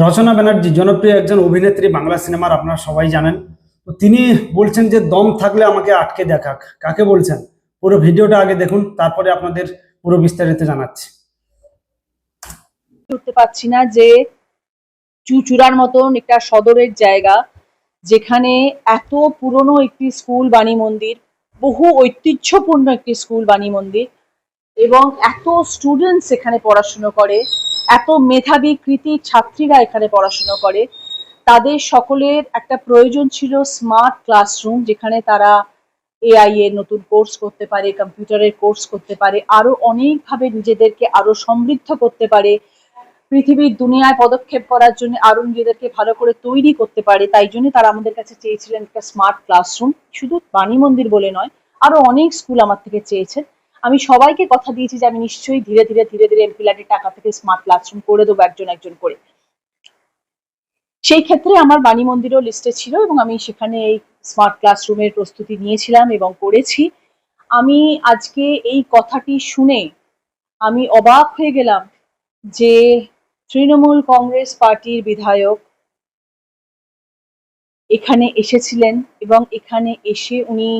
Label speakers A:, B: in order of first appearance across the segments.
A: রচনা ব্যানার্জি জনপ্রিয় একজন অভিনেত্রী, বাংলা সিনেমার, আপনারা সবাই জানেন। তো তিনি বলছেন যে দম থাকলে আমাকে আটকে দেখাক। কাকে বলছেন পুরো ভিডিওটা আগে দেখুন, তারপরে আপনাদের পুরো বিস্তারিত জানাচ্ছি।
B: করতে পারছি না যে চুচুড়ার মতন একটা সদরের জায়গা, যেখানে এত পুরনো একটি স্কুল বাণী মন্দির, বহু ঐতিহ্যপূর্ণ একটি স্কুল বাণী মন্দির, এবং এত স্টুডেন্টস এখানে পড়াশুনো করে, এত মেধাবী কৃতি ছাত্রীরা এখানে পড়াশুনো করে, তাদের সকলের একটা প্রয়োজন ছিল স্মার্ট ক্লাসরুম, যেখানে তারা এআই এর নতুন কোর্স করতে পারে, কম্পিউটারের কোর্স করতে পারে, আরো অনেকভাবে নিজেদেরকে আরো সমৃদ্ধ করতে পারে, পৃথিবীর দুনিয়ায় পদক্ষেপ করার জন্য আরো নিজেদেরকে ভালো করে তৈরি করতে পারে। তাই জন্য তারা আমাদের কাছে চেয়েছিলেন একটা স্মার্ট ক্লাসরুম। শুধু বাণী মন্দির বলে নয়, আরো অনেক স্কুল আমার থেকে চেয়েছেন। আমি সবাইকে কথা দিয়েছি যে আমি নিশ্চয়ই ধীরে ধীরে এমপিল্যাডের টাকা থেকে স্মার্ট ক্লাসরুম করে দেবো একজন একজন করে। সেই ক্ষেত্রে আমার বাণী মন্দিরও লিস্টে ছিল এবং আমি সেখানে এই স্মার্ট ক্লাসরুমের প্রস্তুতি নিয়েছিলাম এবং করেছি। আমি আজকে এই কথাটি শুনে আমি অবাক হয়ে গেলাম যে তৃণমূল কংগ্রেস পার্টির বিধায়ক এখানে এসেছিলেন এবং এখানে এসে উনি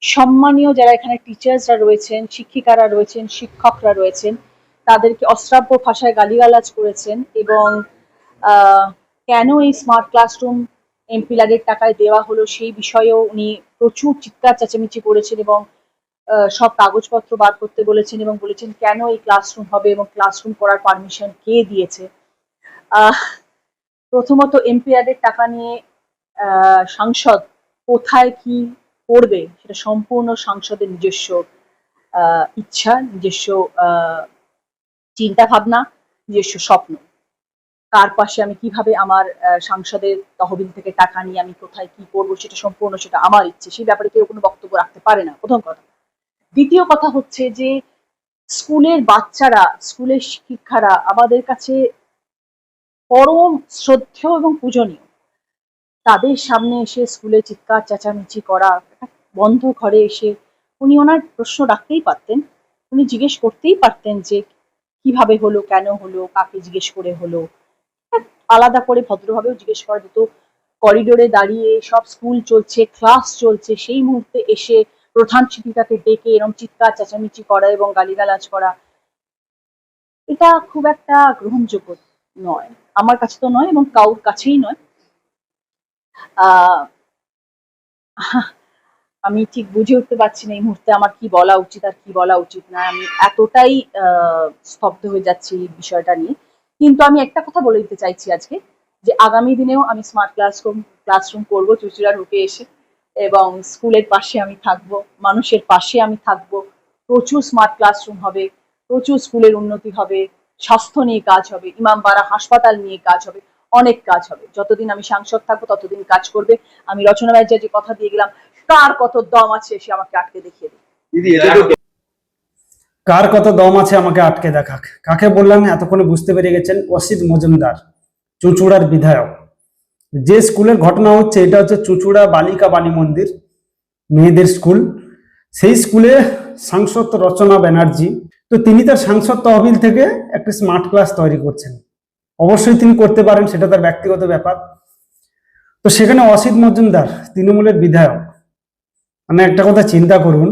B: সম্মানীয় যারা এখানে টিচার্সরা রয়েছেন, শিক্ষিকারা রয়েছেন, শিক্ষকরা রয়েছেন, তাদেরকে অশ্রাব্য ভাষায় গালিগালাজ করেছেন এবং কেন এই স্মার্ট ক্লাসরুম এমপিল্যাডের টাকায় দেওয়া হলো সেই বিষয়েও উনি প্রচুর চিৎকার চেঁচামেচি করেছেন এবং সব কাগজপত্র বার করতে বলেছেন এবং বলেছেন কেন এই ক্লাসরুম হবে এবং ক্লাসরুম করার পারমিশন কে দিয়েছে। প্রথমত এমপিআরের টাকা নিয়ে সাংসদ কোথায় কি করবে সেটা সম্পূর্ণ সাংসদের নিজস্ব ইচ্ছা, নিজস্ব চিন্তা ভাবনা, নিজস্ব স্বপ্ন। কার পাশে আমি কিভাবে আমার সাংসদের তহবিল থেকে টাকা নিয়ে আমি কোথায় কি করবো সেটা সম্পূর্ণ সেটা আমার ইচ্ছে, সেই ব্যাপারে কেউ কোনো বক্তব্য রাখতে পারে না, প্রথম কথা। দ্বিতীয় কথা হচ্ছে যে স্কুলের বাচ্চারা, স্কুলের শিক্ষারা আমাদের কাছে পরম শ্রদ্ধেয় এবং পূজনীয়। তাদের সামনে এসে স্কুলে চিৎকার চেঁচামেচি করা, বন্ধ ঘরে এসে উনি ওনার প্রশ্ন রাখতেই পারতেন, উনি জিজ্ঞেস করতেই পারতেন যে কিভাবে হলো, কেন হলো, কাকে জিজ্ঞেস করে হলো, আলাদা করে ভদ্রভাবেও জিজ্ঞেস করা যেত। করিডোরে দাঁড়িয়ে সব স্কুল চলছে, ক্লাস চলছে, সেই মুহূর্তে এসে প্রধান শিক্ষিকাকে ডেকে এরকম চিৎকার চেঁচামেচি করা এবং গালিগালাজ করা, এটা খুব একটা গ্রহণযোগ্য নয়, আমার কাছে তো নয় এবং কারোর কাছেই নয়। আমি ঠিক বুঝে উঠতে পারছি না এই মুহূর্তে আমার কি বলা উচিত আর কি বলা উচিত না। আমি এতটাই স্তব্ধ হয়ে যাচ্ছি এই বিষয়টা নিয়ে। কিন্তু আমি একটা কথা বলে দিতে চাইছি আজকে, যে আগামী দিনেও আমি স্মার্ট ক্লাসরুম করবো চুচুড়া রুটে এসে, এবং স্কুলের পাশে আমি থাকবো, মানুষের পাশে আমি থাকবো। প্রচুর স্মার্ট ক্লাসরুম হবে, প্রচুর স্কুলের উন্নতি হবে, স্বাস্থ্য নিয়ে কাজ হবে, ইমামবাড়া হাসপাতাল নিয়ে কাজ হবে, অনেক কাজ হবে। যতদিন আমি সাংসদ থাকবো ততদিন কাজ করবে। আমি রচনা ব্যানার্জি যে কথা দিয়ে গেলাম, কার কত দম আছে সে আমাকে আটকে দেখিয়ে দিই।
A: কার কত দম আছে আমাকে আটকে দেখাক। কাকে বললাম এতক্ষণে বুঝতে পেরে গেছেন, অসিত মজুমদার, চুঁচুড়ার বিধায়ক। যে স্কুলের ঘটনা হচ্ছে এটা হচ্ছে চুঁচুড়া বালিকা বাণী মন্দির, মেয়েদের স্কুল। সেই স্কুলে সাংসদ রচনা ব্যানার্জি, তো তিনি তার সাংসদ তহবিল থেকে একটা স্মার্ট ক্লাস তৈরি করছেন। অবশ্যই তিনি করতে পারেন, সেটা তার ব্যক্তিগত ব্যাপার। তো সেখানে অসিত মজুমদার তৃণমূলের বিধায়ক, মানে একটা কথা চিন্তা করুন,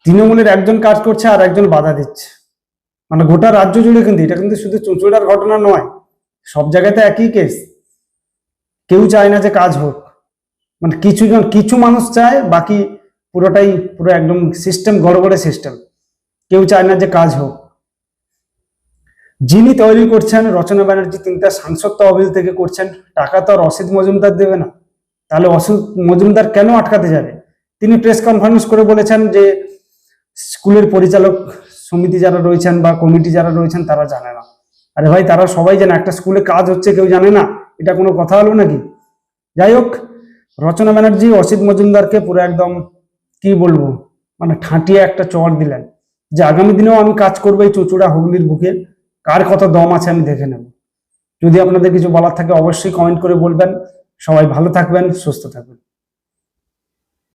A: তৃণমূলের একজন কাজ করছে আর একজন বাধা দিচ্ছে। মানে গোটা রাজ্য জুড়ে, কিন্তু এটা কিন্তু শুধু চুঁচুড়ার ঘটনা নয়, সব জায়গাতে একই কেস। কেউ চায় না যে কাজ হোক, মানে কিছু মানুষ চায়, বাকি পুরোটাই পুরো একদম সিস্টেম গড়বড়ে সিস্টেম। কেউ চায় না যে কাজ হোক। যিনি তৈরি করছেন রচনা ব্যানার্জি, তিনি তার সাংসদ তহবিল থেকে করছেন, টাকা তো আর অসিত মজুমদার দেবে না। তাহলে অসিত মজুমদার কেন আটকাতে যাবে? তিনি প্রেস কনফারেন্স করে বলেছেন যে স্কুলের পরিচালক সমিতি যারা রয়েছেন বা কমিটি যারা রয়েছেন তারা জানে না। আরে ভাই, তারা সবাই জানে, একটা স্কুলে কাজ হচ্ছে কেউ জানে না, এটা কোনো কথা হলো নাকি? যাই হোক, রচনা ব্যানার্জি অসিত মজুমদারকে পুরো একদম কি বলবো, মানে ঠাঁটিয়ে একটা চড় দিলেন যে আগামী দিনেও আমি কাজ করবো এই চুঁচুড়া হুগলির বুকে। কার কত দম আছে আমি দেখে নেব। যদি আপনাদের কিছু বলার থাকে অবশ্যই কমেন্ট করে বলবেন। সবাই ভালো থাকবেন, সুস্থ থাকবেন।